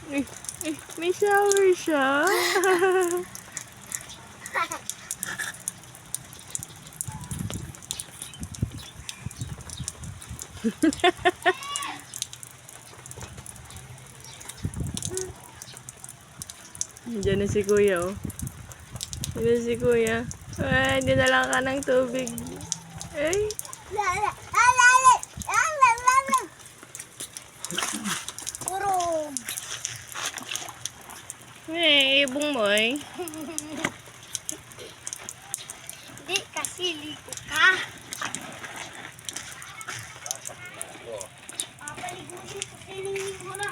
May shower siya. Diyan na si Kuya, oh. Diyan na si Kuya. Ay, dinala ka ng tubig. Ay. Puro. Eh, ibong mo, eh. Hindi, kasi ligo ka. Papaligo din kasi ligo na.